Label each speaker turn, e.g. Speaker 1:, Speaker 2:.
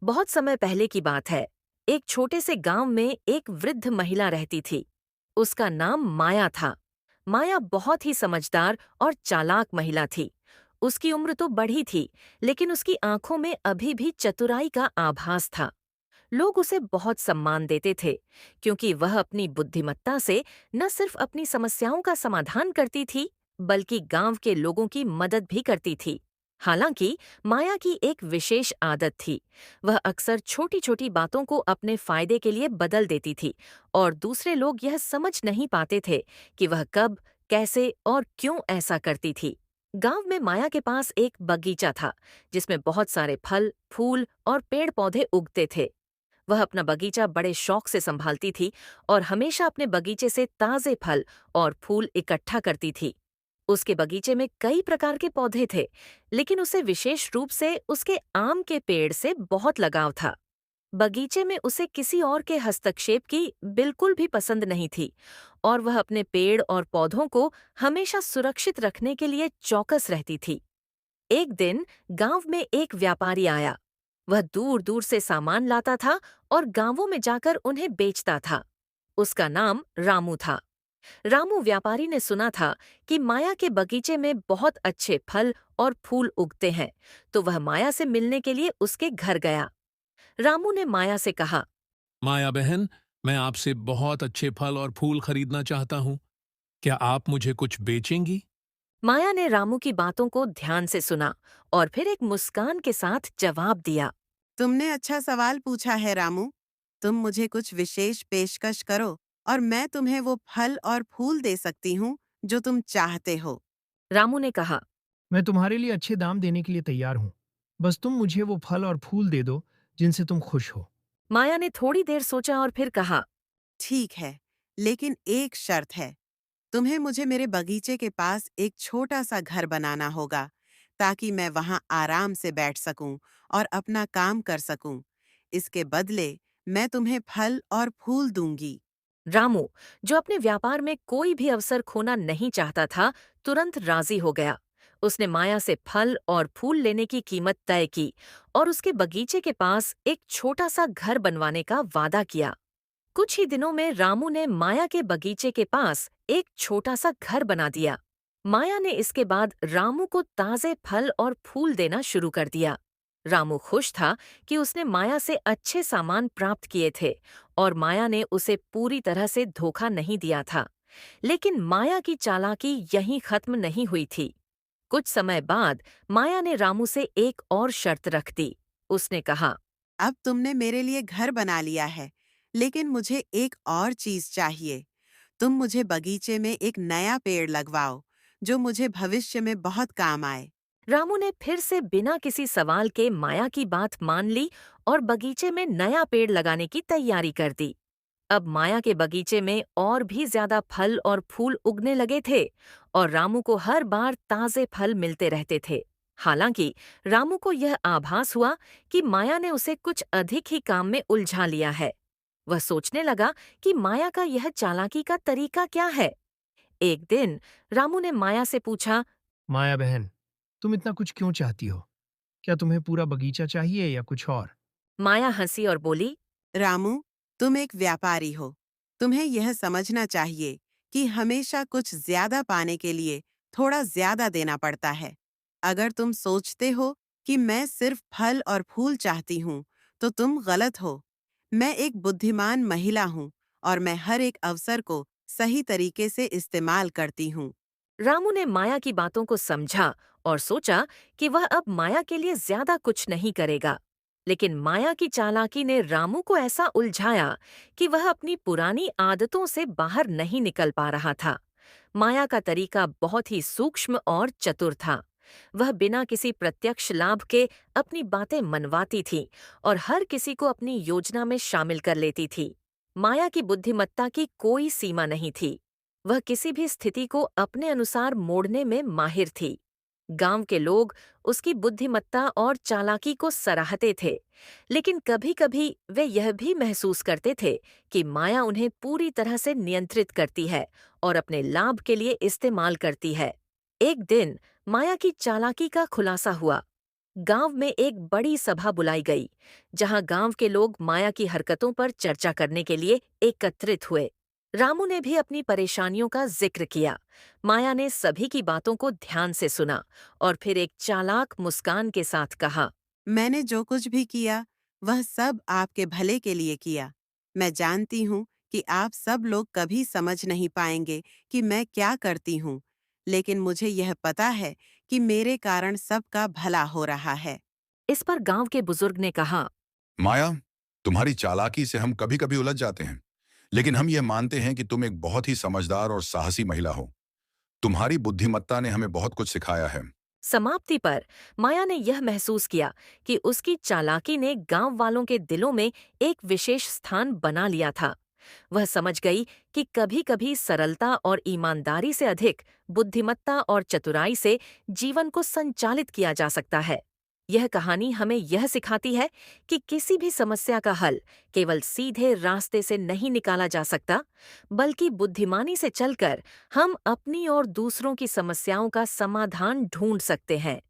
Speaker 1: बहुत समय पहले की बात है। एक छोटे से गांव में एक वृद्ध महिला रहती थी। उसका नाम माया था। माया बहुत ही समझदार और चालाक महिला थी। उसकी उम्र तो बढ़ी थी, लेकिन उसकी आंखों में अभी भी चतुराई का आभास था। लोग उसे बहुत सम्मान देते थे, क्योंकि वह अपनी बुद्धिमत्ता से न सिर्फ अपनी समस्याओं का समाधान करती थी, बल्कि गांव के लोगों की मदद भी करती थी। हालांकि माया की एक विशेष आदत थी। वह अक्सर छोटी छोटी बातों को अपने फायदे के लिए बदल देती थी, और दूसरे लोग यह समझ नहीं पाते थे कि वह कब, कैसे और क्यों ऐसा करती थी। गांव में माया के पास एक बगीचा था, जिसमें बहुत सारे फल, फूल और पेड़ पौधे उगते थे। वह अपना बगीचा बड़े शौक से संभालती थी और हमेशा अपने बगीचे से ताजे फल और फूल इकट्ठा करती थी। उसके बगीचे में कई प्रकार के पौधे थे, लेकिन उसे विशेष रूप से उसके आम के पेड़ से बहुत लगाव था। बगीचे में उसे किसी और के हस्तक्षेप की बिल्कुल भी पसंद नहीं थी, और वह अपने पेड़ और पौधों को हमेशा सुरक्षित रखने के लिए चौकस रहती थी। एक दिन गांव में एक व्यापारी आया। वह दूर दूर से सामान लाता था और गांवों में जाकर उन्हें बेचता था। उसका नाम रामू था। रामू व्यापारी ने सुना था कि माया के बगीचे में बहुत अच्छे फल और फूल उगते हैं, तो वह माया से मिलने के लिए उसके घर गया। रामू ने माया से कहा,
Speaker 2: माया बहन, मैं आपसे बहुत अच्छे फल और फूल खरीदना चाहता हूँ। क्या आप मुझे कुछ बेचेंगी?
Speaker 1: माया ने रामू की बातों को ध्यान से सुना और फिर एक मुस्कान के साथ जवाब दिया।
Speaker 3: तुमने अच्छा सवाल पूछा है रामू। तुम मुझे कुछ विशेष पेशकश करो और मैं तुम्हें वो फल और फूल दे सकती हूँ जो तुम चाहते हो।
Speaker 1: रामू ने कहा।
Speaker 4: मैं तुम्हारे लिए अच्छे दाम देने के लिए तैयार हूँ। बस तुम मुझे वो फल और फूल दे दो जिनसे तुम खुश हो।
Speaker 1: माया ने थोड़ी देर सोचा और फिर कहा।
Speaker 3: ठीक है, लेकिन एक शर्त है। तुम्हें मुझे मेरे बगीचे के पास एक छोटा सा घर बनाना होगा, ताकि मैं वहां आराम से बैठ सकूं और अपना काम कर सकूं। इसके बदले मैं तुम्हें फल और फूल दूंगी।
Speaker 1: रामू, जो अपने व्यापार में कोई भी अवसर खोना नहीं चाहता था, तुरंत राजी हो गया। उसने माया से फल और फूल लेने की कीमत तय की और उसके बगीचे के पास एक छोटा सा घर बनवाने का वादा किया। कुछ ही दिनों में रामू ने माया के बगीचे के पास एक छोटा सा घर बना दिया। माया ने इसके बाद रामू को ताजे फल और फूल देना शुरू कर दिया। रामू खुश था कि उसने माया से अच्छे सामान प्राप्त किए थे, और माया ने उसे पूरी तरह से धोखा नहीं दिया था। लेकिन माया की चालाकी यहीं खत्म नहीं हुई थी। कुछ समय बाद माया ने रामू से एक और शर्त रख दी। उसने कहा,
Speaker 3: अब तुमने मेरे लिए घर बना लिया है, लेकिन मुझे एक और चीज चाहिए। तुम मुझे बगीचे में एक नया पेड़ लगवाओ, जो मुझे भविष्य में बहुत काम आए।
Speaker 1: रामू ने फिर से बिना किसी सवाल के माया की बात मान ली और बगीचे में नया पेड़ लगाने की तैयारी कर दी। अब माया के बगीचे में और भी ज्यादा फल और फूल उगने लगे थे, और रामू को हर बार ताजे फल मिलते रहते थे। हालांकि रामू को यह आभास हुआ कि माया ने उसे कुछ अधिक ही काम में उलझा लिया है। वह सोचने लगा कि माया का यह चालाकी का तरीका क्या है। एक दिन रामू ने माया से पूछा।
Speaker 4: माया बहन, तुम इतना कुछ क्यों चाहती हो? क्या तुम्हें पूरा बगीचा चाहिए या कुछ और?
Speaker 1: माया हंसी और बोली।
Speaker 3: रामू, तुम एक व्यापारी हो। तुम्हें यह समझना चाहिए कि हमेशा कुछ ज्यादा पाने के लिए थोड़ा ज्यादा देना पड़ता है। अगर तुम सोचते हो कि मैं सिर्फ फल और फूल चाहती हूँ, तो तुम गलत हो। मैं एक बुद्धिमान महिला हूँ और मैं हर एक अवसर को सही तरीके से इस्तेमाल करती हूँ।
Speaker 1: रामू ने माया की बातों को समझा और सोचा कि वह अब माया के लिए ज्यादा कुछ नहीं करेगा। लेकिन माया की चालाकी ने रामू को ऐसा उलझाया कि वह अपनी पुरानी आदतों से बाहर नहीं निकल पा रहा था। माया का तरीका बहुत ही सूक्ष्म और चतुर था। वह बिना किसी प्रत्यक्ष लाभ के अपनी बातें मनवाती थी और हर किसी को अपनी योजना में शामिल कर लेती थी। माया की बुद्धिमत्ता की कोई सीमा नहीं थी। वह किसी भी स्थिति को अपने अनुसार मोड़ने में माहिर थी। गांव के लोग उसकी बुद्धिमत्ता और चालाकी को सराहते थे, लेकिन कभी-कभी वे यह भी महसूस करते थे कि माया उन्हें पूरी तरह से नियंत्रित करती है और अपने लाभ के लिए इस्तेमाल करती है। एक दिन माया की चालाकी का खुलासा हुआ। गांव में एक बड़ी सभा बुलाई गई, जहां गांव के लोग माया की हरकतों पर चर्चा करने के लिए एकत्रित हुए। रामू ने भी अपनी परेशानियों का जिक्र किया। माया ने सभी की बातों को ध्यान से सुना और फिर एक चालाक मुस्कान के साथ कहा,
Speaker 3: मैंने जो कुछ भी किया वह सब आपके भले के लिए किया। मैं जानती हूँ कि आप सब लोग कभी समझ नहीं पाएंगे कि मैं क्या करती हूँ, लेकिन मुझे यह पता है कि मेरे कारण सबका भला हो रहा है।
Speaker 1: इस पर गांव के बुजुर्ग ने कहा,
Speaker 5: माया, तुम्हारी चालाकी से हम कभी कभी उलझ जाते हैं, लेकिन हम यह मानते हैं कि तुम एक बहुत ही समझदार और साहसी महिला हो। तुम्हारी बुद्धिमत्ता ने हमें बहुत कुछ सिखाया है।
Speaker 1: समाप्ति पर माया ने यह महसूस किया कि उसकी चालाकी ने गांव वालों के दिलों में एक विशेष स्थान बना लिया था। वह समझ गई कि कभी-कभी सरलता और ईमानदारी से अधिक बुद्धिमत्ता और चतुराई से जीवन को संचालित किया जा सकता है। यह कहानी हमें यह सिखाती है कि किसी भी समस्या का हल केवल सीधे रास्ते से नहीं निकाला जा सकता, बल्कि बुद्धिमानी से चलकर हम अपनी और दूसरों की समस्याओं का समाधान ढूंढ सकते हैं।